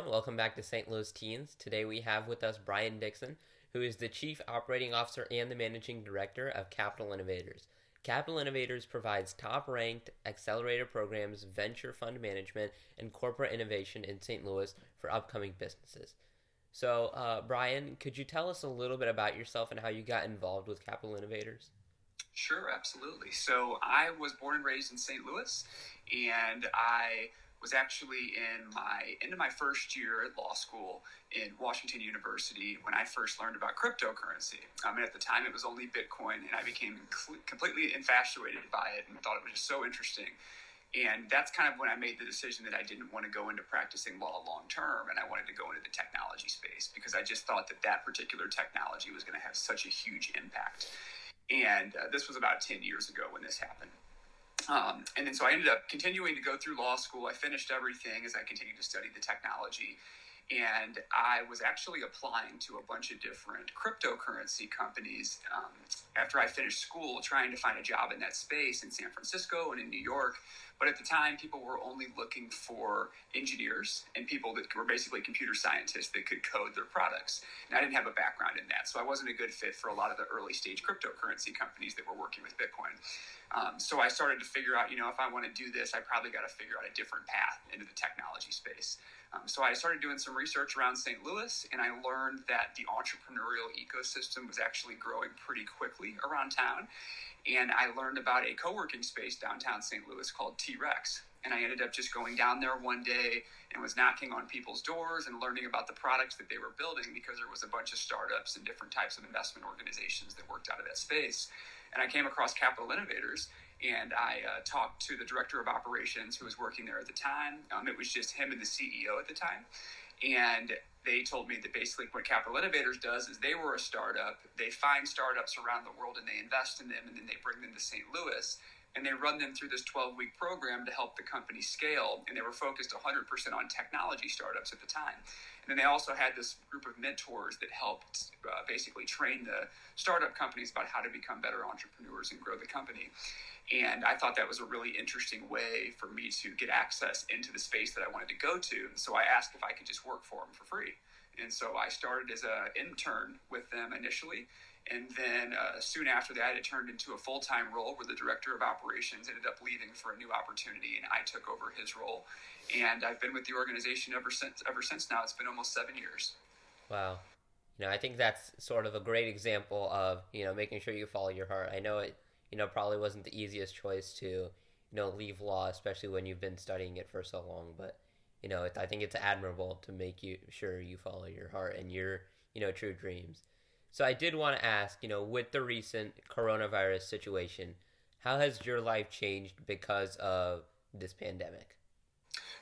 everyone. Welcome back to St. Louis Teens. Today we have with us Brian Dixon, who is the Chief Operating Officer and the Managing Director of Capital Innovators. Capital Innovators provides top-ranked accelerator programs, venture fund management, and corporate innovation in St. Louis for upcoming businesses. So, Brian, could you tell us a little bit about yourself and how you got involved with Capital Innovators? Sure, absolutely. So I was born and raised in St. Louis, and I was actually in my into my first year at law school in Washington University when I first learned about cryptocurrency. And at the time, it was only Bitcoin, and I became completely infatuated by it and thought it was just so interesting. And that's kind of when I made the decision that I didn't want to go into practicing law long term, and I wanted to go into the technology space because I just thought that that particular technology was going to have such a huge impact. And this was about 10 years ago when this happened. And then so I ended up continuing to go through law school. I finished everything as I continued to study the technology. And I was actually applying to a bunch of different cryptocurrency companies after I finished school, trying to find a job in that space in San Francisco and in New York. But at the time, people were only looking for engineers and people that were basically computer scientists that could code their products. And I didn't have a background in that, so I wasn't a good fit for a lot of the early stage cryptocurrency companies that were working with Bitcoin. So I started to figure out, if I want to do this, I probably got to figure out a different path into the technology space. So I started doing some research around St. Louis, and I learned that the entrepreneurial ecosystem was actually growing pretty quickly around town. And I learned about a co-working space downtown St. Louis called T-Rex. And I ended up just going down there one day and was knocking on people's doors and learning about the products that they were building because there was a bunch of startups and different types of investment organizations that worked out of that space. And I came across Capital Innovators, and I talked to the director of operations who was working there at the time. It was just him and the CEO at the time. And they told me that basically what Capital Innovators does is they were a startup. They find startups around the world and they invest in them, and then they bring them to St. Louis and they run them through this 12-week program to help the company scale. And they were focused 100% on technology startups at the time. And then they also had this group of mentors that helped basically train the startup companies about how to become better entrepreneurs and grow the company. And I thought that was a really interesting way for me to get access into the space that I wanted to go to. So I asked if I could just work for them for free. And so I started as an intern with them initially. And then soon after that, it turned into a full-time role where the director of operations ended up leaving for a new opportunity, and I took over his role. And I've been with the organization ever since. Ever since now, it's been almost 7 years. Wow. I think that's sort of a great example of, making sure you follow your heart. I know it, probably wasn't the easiest choice to, leave law, especially when you've been studying it for so long. But, I think it's admirable to make sure you follow your heart and your, true dreams. So I did want to ask, with the recent coronavirus situation, how has your life changed because of this pandemic?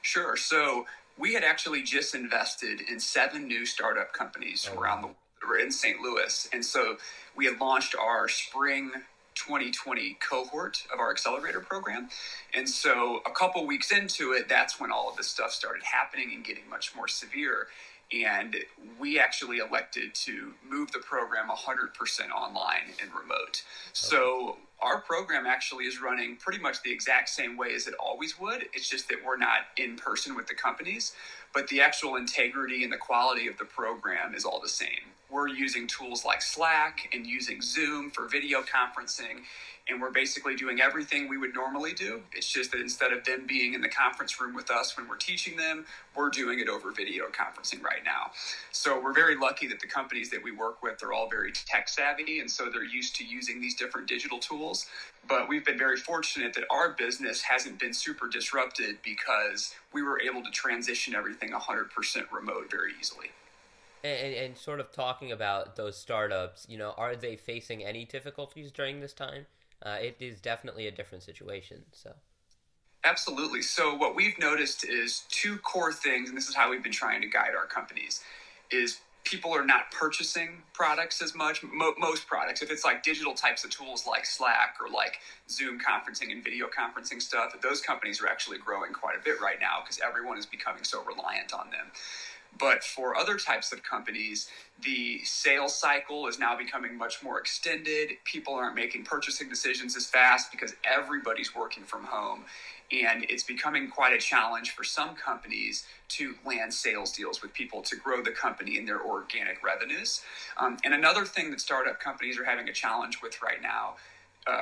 Sure. So we had actually just invested in 7 new startup companies around the world that were in St. Louis. And so we had launched our spring 2020 cohort of our accelerator program. And so a couple weeks into it, that's when all of this stuff started happening and getting much more severe. And we actually elected to move the program 100% online and remote. So our program actually is running pretty much the exact same way as it always would. It's just that we're not in person with the companies, but the actual integrity and the quality of the program is all the same. We're using tools like Slack and using Zoom for video conferencing, and we're basically doing everything we would normally do. It's just that instead of them being in the conference room with us when we're teaching them, we're doing it over video conferencing right now. So we're very lucky that the companies that we work with are all very tech savvy, and so they're used to using these different digital tools. But we've been very fortunate that our business hasn't been super disrupted because we were able to transition everything 100% remote very easily. And sort of talking about those startups, are they facing any difficulties during this time? It is definitely a different situation. So, absolutely. So what we've noticed is 2 core things, and this is how we've been trying to guide our companies, is people are not purchasing products as much. Most products, if it's like digital types of tools like Slack or like Zoom conferencing and video conferencing stuff, those companies are actually growing quite a bit right now because everyone is becoming so reliant on them. But for other types of companies, the sales cycle is now becoming much more extended. People aren't making purchasing decisions as fast because everybody's working from home. And it's becoming quite a challenge for some companies to land sales deals with people to grow the company and their organic revenues. And another thing that startup companies are having a challenge with right now,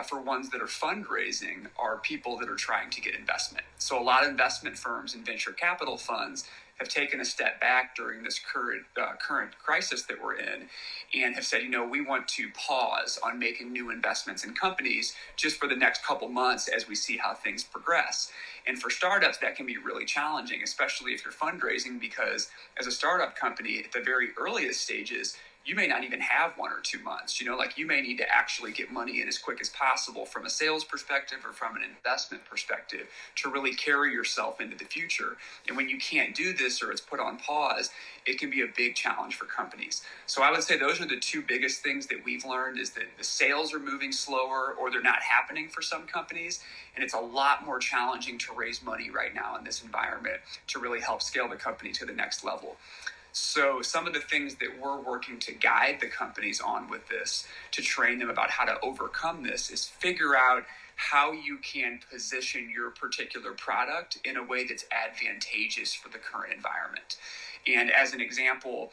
for ones that are fundraising, are people that are trying to get investment. So a lot of investment firms and venture capital funds have taken a step back during this current crisis that we're in, and have said, we want to pause on making new investments in companies just for the next couple months as we see how things progress. And for startups, that can be really challenging, especially if you're fundraising, because as a startup company at the very earliest stages, you may not even have 1 or 2 months. You may need to actually get money in as quick as possible from a sales perspective or from an investment perspective to really carry yourself into the future. And when you can't do this, or it's put on pause, it can be a big challenge for companies. So I would say those are the two biggest things that we've learned, is that the sales are moving slower, or they're not happening for some companies. And it's a lot more challenging to raise money right now in this environment to really help scale the company to the next level. So some of the things that we're working to guide the companies on with this, to train them about how to overcome this, is figure out how you can position your particular product in a way that's advantageous for the current environment. And as an example,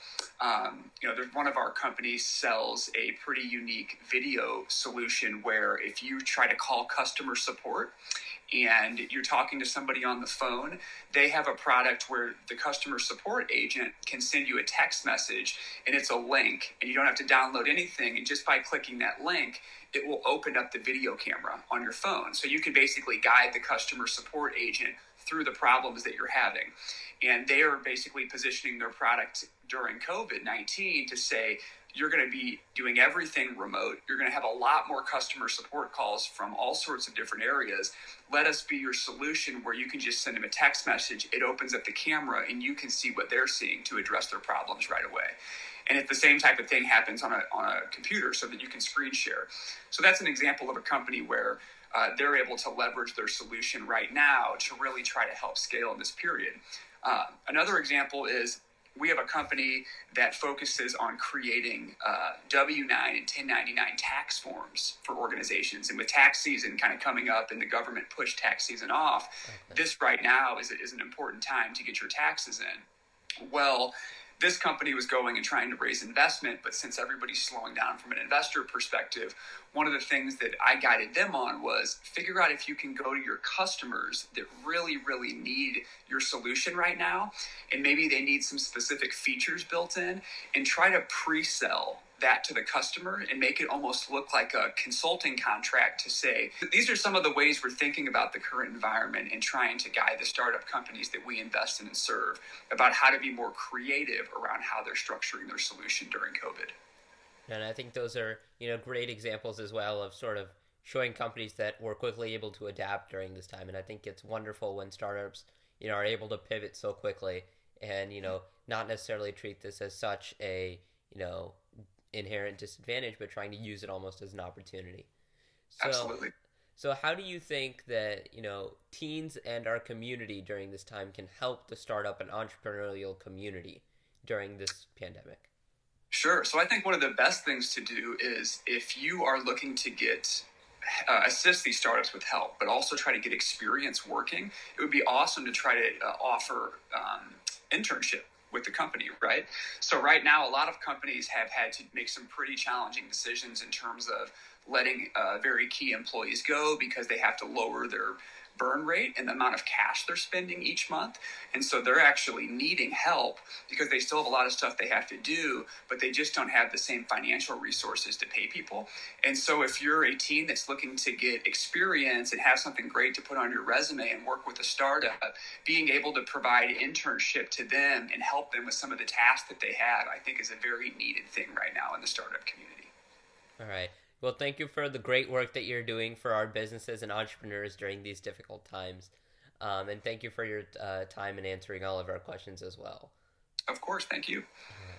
there's one of our companies sells a pretty unique video solution where if you try to call customer support and you're talking to somebody on the phone, they have a product where the customer support agent can send you a text message, and it's a link, and you don't have to download anything. And just by clicking that link, it will open up the video camera on your phone. So you can basically guide the customer support agent through the problems that you're having. And they are basically positioning their product during COVID-19 to say, you're going to be doing everything remote. You're going to have a lot more customer support calls from all sorts of different areas. Let us be your solution where you can just send them a text message. It opens up the camera and you can see what they're seeing to address their problems right away. And if the same type of thing happens on a computer, so that you can screen share. So that's an example of a company where they're able to leverage their solution right now to really try to help scale in this period. Another example is, we have a company that focuses on creating W-9 and 1099 tax forms for organizations. And with tax season kind of coming up and the government pushed tax season off, this right now is an important time to get your taxes in. Well, this company was going and trying to raise investment, but since everybody's slowing down from an investor perspective, one of the things that I guided them on was figure out if you can go to your customers that really, really need your solution right now, and maybe they need some specific features built in, and try to pre-sell that to the customer and make it almost look like a consulting contract to say, these are some of the ways we're thinking about the current environment and trying to guide the startup companies that we invest in and serve about how to be more creative around how they're structuring their solution during COVID. And I think those are, great examples as well of sort of showing companies that were quickly able to adapt during this time. And I think it's wonderful when startups, are able to pivot so quickly and, not necessarily treat this as such a, inherent disadvantage, but trying to use it almost as an opportunity. Absolutely. So how do you think that, teens and our community during this time can help to start up an entrepreneurial community during this pandemic? Sure. So I think one of the best things to do is, if you are looking to get assist these startups with help, but also try to get experience working, it would be awesome to try to offer internship with the company, right? So right now, a lot of companies have had to make some pretty challenging decisions in terms of letting very key employees go because they have to lower their burn rate and the amount of cash they're spending each month. And so they're actually needing help because they still have a lot of stuff they have to do, but they just don't have the same financial resources to pay people. And so if you're a team that's looking to get experience and have something great to put on your resume and work with a startup, being able to provide internship to them and help them with some of the tasks that they have, I think is a very needed thing right now in the startup community. All right. Well, thank you for the great work that you're doing for our businesses and entrepreneurs during these difficult times. And thank you for your time and answering all of our questions as well. Of course. Thank you. All right.